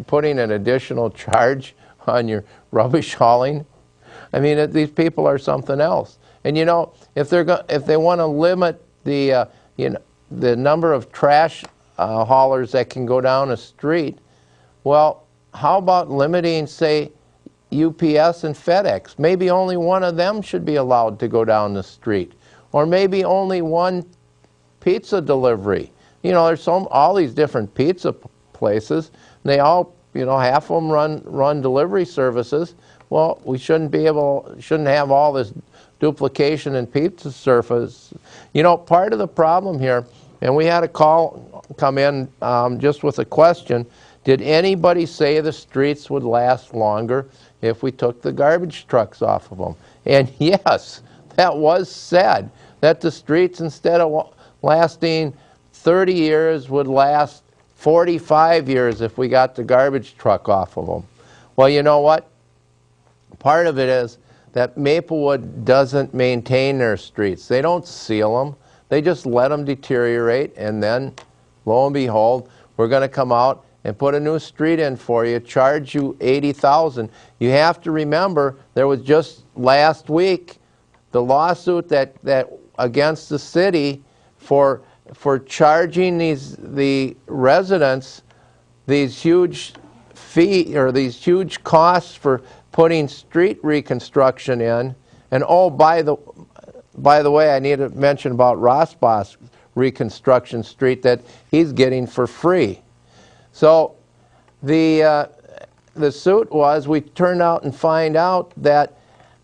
putting an additional charge on your rubbish hauling. I mean, these people are something else. And you know, if they want to limit the the number of trash haulers that can go down a street, well, how about limiting, say, UPS and FedEx? Maybe only one of them should be allowed to go down the street, or maybe only one pizza delivery. You know, there's all these different pizza places, and they all, you know, half of them run delivery services. Well, we shouldn't have all this duplication in pizza service. You know, part of the problem here, and we had a call come in just with a question: did anybody say the streets would last longer if we took the garbage trucks off of them? And yes, that was said, that the streets, instead of lasting 30 years, would last 45 years if we got the garbage truck off of them. Well, you know what? Part of it is that Maplewood doesn't maintain their streets. They don't seal them. They just let them deteriorate, and then, lo and behold, we're going to come out and put a new street in for you, charge you $80,000. You have to remember, there was just last week the lawsuit that against the city for charging the residents these huge these huge costs for putting street reconstruction in. And oh, by the way, I need to mention about Rossbach Reconstruction Street that he's getting for free. So the suit was, we turned out and find out that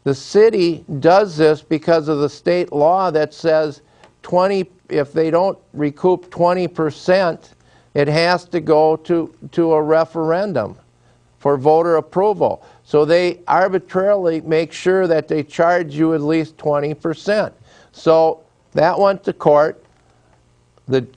the city does this because of the state law that says if they don't recoup 20%, it has to go to a referendum for voter approval. So they arbitrarily make sure that they charge you at least 20%. So that went to court. The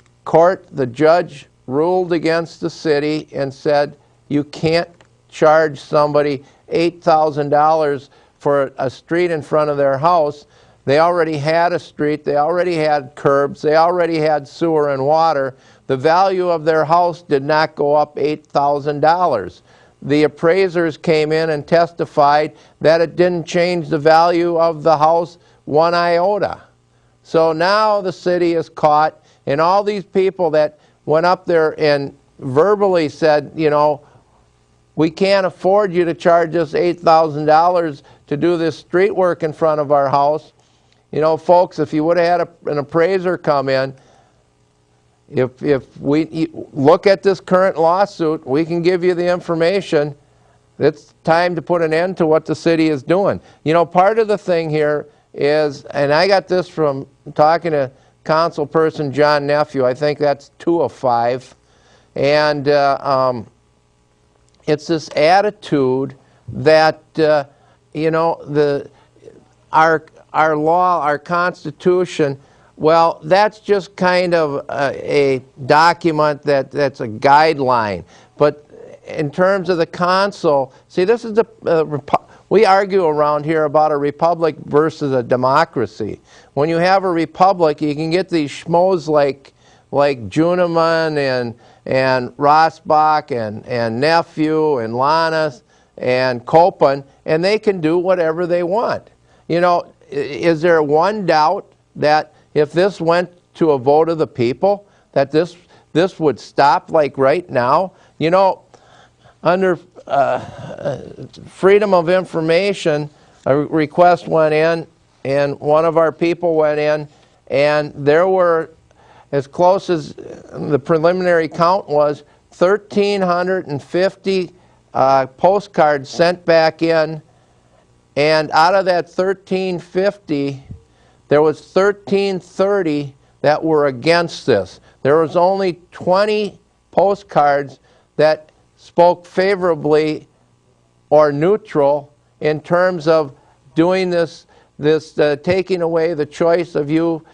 judge ruled against the city and said you can't charge somebody $8,000 for a street in front of their house. They already had a street, they already had curbs, they already had sewer and water. The value of their house did not go up $8,000. The appraisers came in and testified that it didn't change the value of the house one iota. So now the city is caught, and all these people that went up there and verbally said, you know, we can't afford you to charge us $8,000 to do this street work in front of our house. You know, folks, if you would have had an appraiser come in, if we look at this current lawsuit, we can give you the information. It's time to put an end to what the city is doing. You know, part of the thing here is, and I got this from talking to Councilperson John Nephew, I think that's 2 of 5, and it's this attitude that you know, our law, our Constitution, well, that's just kind of a document that's a guideline. But in terms of the council, see, this is we argue around here about a republic versus a democracy. When you have a republic, you can get these schmoes like Juneman and Rossbach and Nephew and Lannis and Copen, and they can do whatever they want. You know, is there one doubt that if this went to a vote of the people, that this would stop like right now? You know, under Freedom of Information, a request went in, and one of our people went in, and there were, as close as the preliminary count was, 1,350 postcards sent back in, and out of that 1,350, there was 1,330 that were against this. There was only 20 postcards that spoke favorably or neutral in terms of doing this taking away the choice of you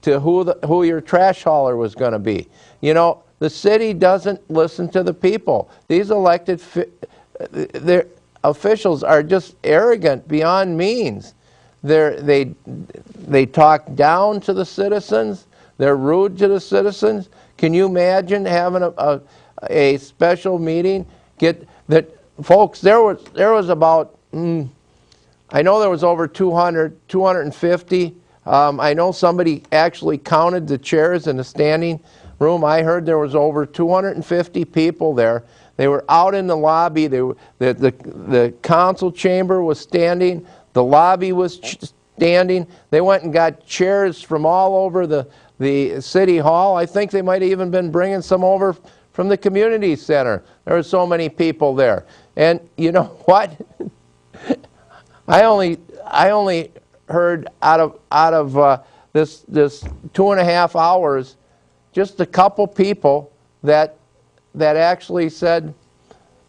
to who your trash hauler was going to be. You know, the city doesn't listen to the people. These elected their officials are just arrogant beyond means. They talk down to the citizens. They're rude to the citizens. Can you imagine having a special meeting, get that, folks, there was about, I know there was over 200, 250. I know somebody actually counted the chairs in the standing room. I heard there was over 250 people there. They were out in the lobby. The council chamber was standing. The lobby was standing. They went and got chairs from all over the city hall. I think they might have even been bringing some over from the community center. There were so many people there. And you know what? I only heard out of this 2.5 hours, just a couple people that actually said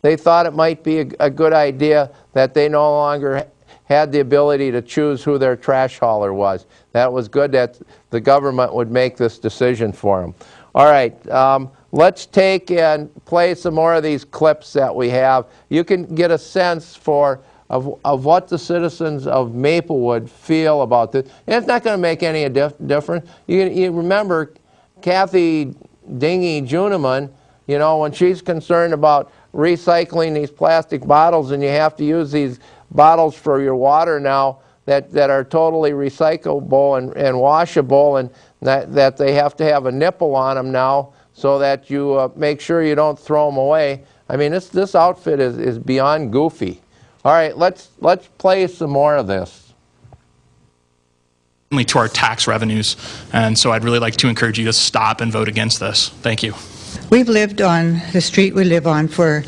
they thought it might be a good idea that they no longer had the ability to choose who their trash hauler was. That was good that the government would make this decision for them. All right, let's take and play some more of these clips that we have. You can get a sense of what the citizens of Maplewood feel about this. And it's not going to make any difference. You remember Kathy Dingy Juniman, you know, when she's concerned about recycling these plastic bottles, and you have to use these bottles for your water now that are totally recyclable and washable, and that they have to have a nipple on them now so that you make sure you don't throw them away. I mean, this outfit is beyond goofy. All right, let's play some more of this. To our tax revenues, and so I'd really like to encourage you to stop and vote against this. Thank you. We've lived on the street we live on for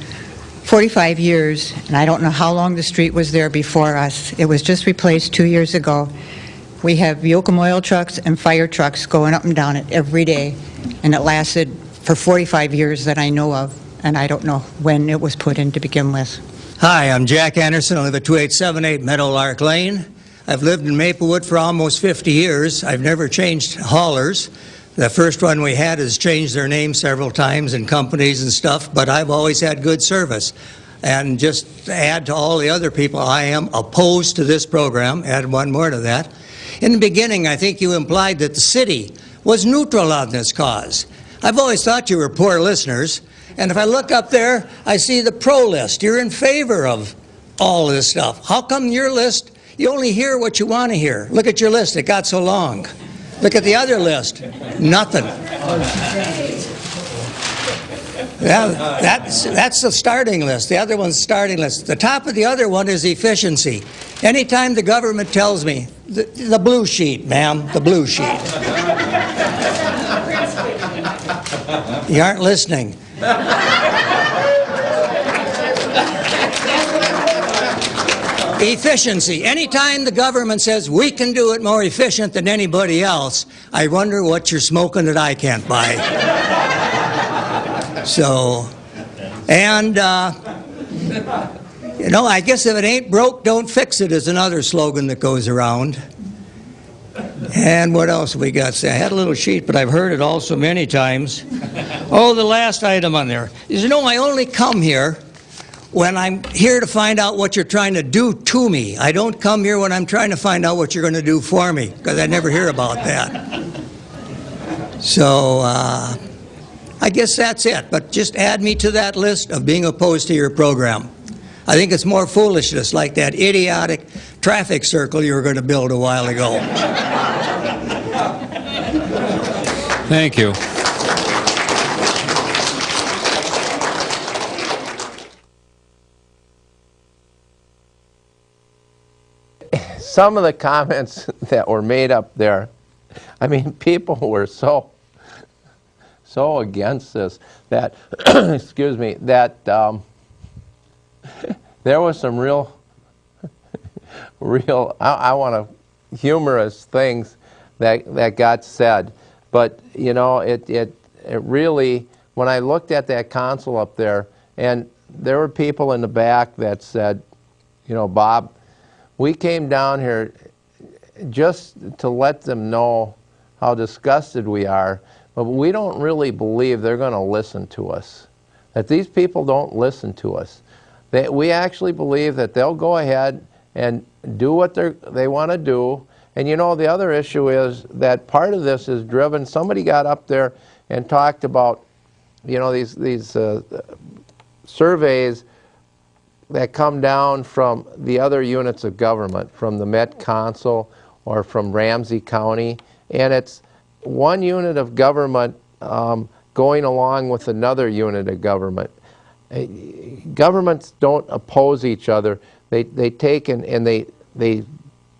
45 years, and I don't know how long the street was there before us. It was just replaced 2 years ago. We have Yoakum oil trucks and fire trucks going up and down it every day, and it lasted for 45 years that I know of, and I don't know when it was put in to begin with. Hi, I'm Jack Anderson. I live at 2878 Meadowlark Lane. I've lived in Maplewood for almost 50 years. I've never changed haulers. The first one we had has changed their name several times and companies and stuff, but I've always had good service. And just to add to all the other people, I am opposed to this program. Add one more to that. In the beginning, I think you implied that the city was neutral on this cause. I've always thought you were poor listeners, and if I look up there, I see the pro list. You're in favor of all of this stuff. How come your list, you only hear what you want to hear? Look at your list, it got so long. Look at the other list, nothing. Yeah, that's the starting list. The other one's the starting list. The top of the other one is efficiency. Anytime the government tells me, the blue sheet, ma'am, the blue sheet. You aren't listening. Efficiency. Anytime the government says we can do it more efficient than anybody else, I wonder what you're smoking that I can't buy. So, and, you know, I guess if it ain't broke, don't fix it is another slogan that goes around. And what else have we got? I had a little sheet, but I've heard it also many times. Oh, the last item on there is, you know, I only come here when I'm here to find out what you're trying to do to me. I don't come here when I'm trying to find out what you're going to do for me, because I never hear about that. So I guess that's it. But just add me to that list of being opposed to your program. I think it's more foolishness, like that idiotic traffic circle you were going to build a while ago. Thank you. Some of the comments that were made up there, I mean, people were so against this that, excuse me, that there was some real, I want to, humorous things that got said. But, you know, it really, when I looked at that console up there, and there were people in the back that said, you know, Bob, we came down here just to let them know how disgusted we are, but we don't really believe they're going to listen to us, that these people don't listen to us. We actually believe that they'll go ahead and do what they want to do. And you know, the other issue is that part of this is driven, somebody got up there and talked about you know, these surveys that come down from the other units of government, from the Met Council or from Ramsey County, and it's one unit of government going along with another unit of government. Governments don't oppose each other. They take and they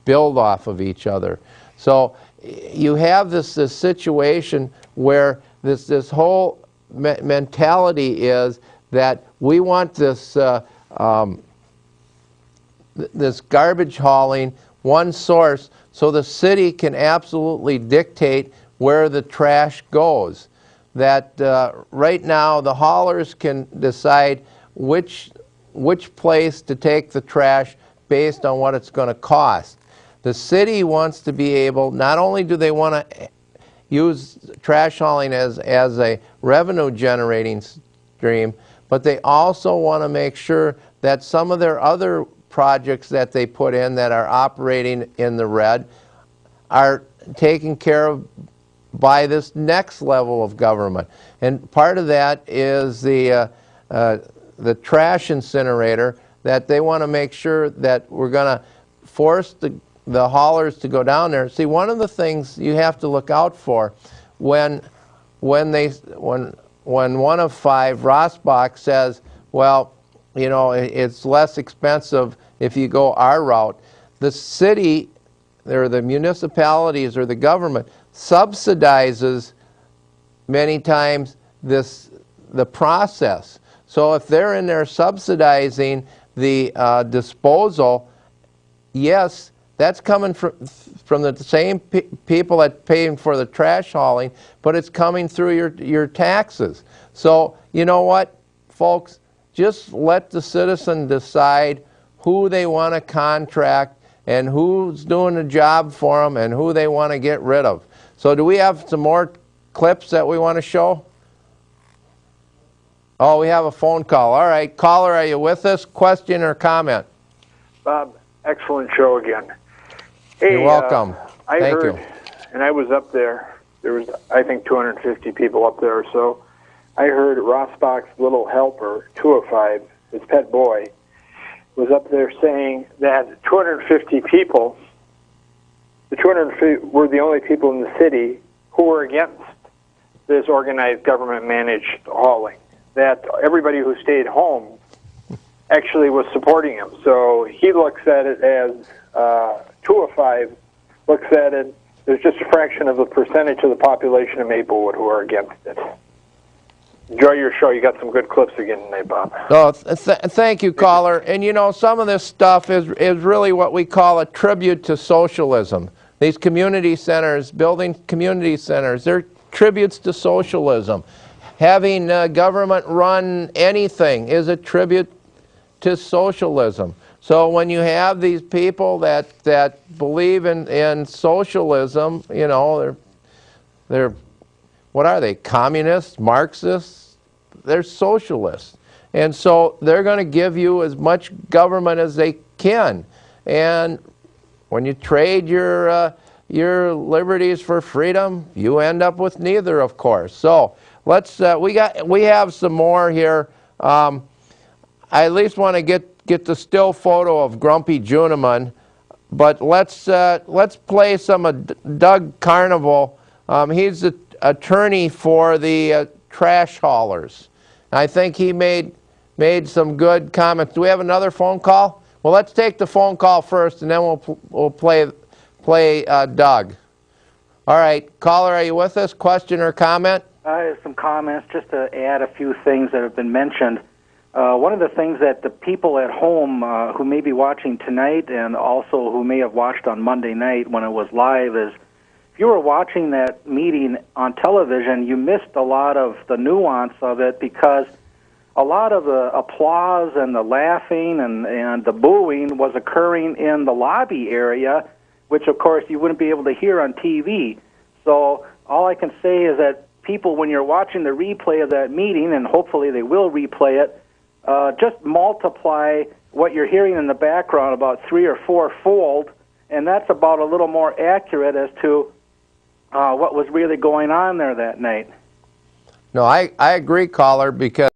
build off of each other. So you have this situation where this whole mentality is that we want this this garbage hauling, one source, so the city can absolutely dictate where the trash goes. That right now the haulers can decide which place to take the trash based on what it's going to cost. The city wants to be able, not only do they want to use trash hauling as a revenue generating stream, but they also want to make sure that some of their other projects that they put in that are operating in the red are taken care of by this next level of government. And part of that is the trash incinerator, that they want to make sure that we're going to force the haulers to go down there. See, one of the things you have to look out for when one of five, Rossbach, says, well, you know, it's less expensive if you go our route, the city or the municipalities or the government subsidizes many times the process. So if they're in there subsidizing the disposal, yes, that's coming from the same people that paying for the trash hauling, but it's coming through your taxes. So you know what, folks, just let the citizen decide who they want to contract and who's doing the job for them and who they want to get rid of. So do we have some more clips that we want to show? Oh, we have a phone call. All right, caller, are you with us? Question or comment? Bob, excellent show again. Hey, you're welcome. I Thank heard, you. and I was up there. There was, I think, 250 people up there or so. I heard Rossbach's little helper, 205, his pet boy, was up there saying that 250 people, the 250 were the only people in the city who were against this organized government-managed hauling. That everybody who stayed home actually was supporting him. So he looks at it as 205 looks at it. There's just a fraction of the percentage of the population of Maplewood who are against it. Enjoy your show. You got some good clips again tonight, Bob. Oh, thank you, caller. And you know, some of this stuff is really what we call a tribute to socialism. These community centers, building community centers, they're tributes to socialism. Having government run anything is a tribute to socialism. So when you have these people that believe in socialism, you know, they're what are they, communists, Marxists? They're socialists. And so they're going to give you as much government as they can. And when you trade your liberties for freedom, you end up with neither, of course. So let's we have some more here. I at least want to get the still photo of Grumpy Juneman, but let's play some of Doug Carnival. He's the attorney for the trash haulers. I think he made some good comments. Do we have another phone call? Well, let's take the phone call first, and then we'll play Doug. All right, caller, are you with us? Question or comment? I have some comments just to add a few things that have been mentioned. One of the things that the people at home who may be watching tonight and also who may have watched on Monday night when it was live is, if you were watching that meeting on television, you missed a lot of the nuance of it because a lot of the applause and the laughing and the booing was occurring in the lobby area, which, of course, you wouldn't be able to hear on TV. So all I can say is that people, when you're watching the replay of that meeting, and hopefully they will replay it, just multiply what you're hearing in the background about 3 or 4-fold, and that's about a little more accurate as to what was really going on there that night. No, I agree, caller, because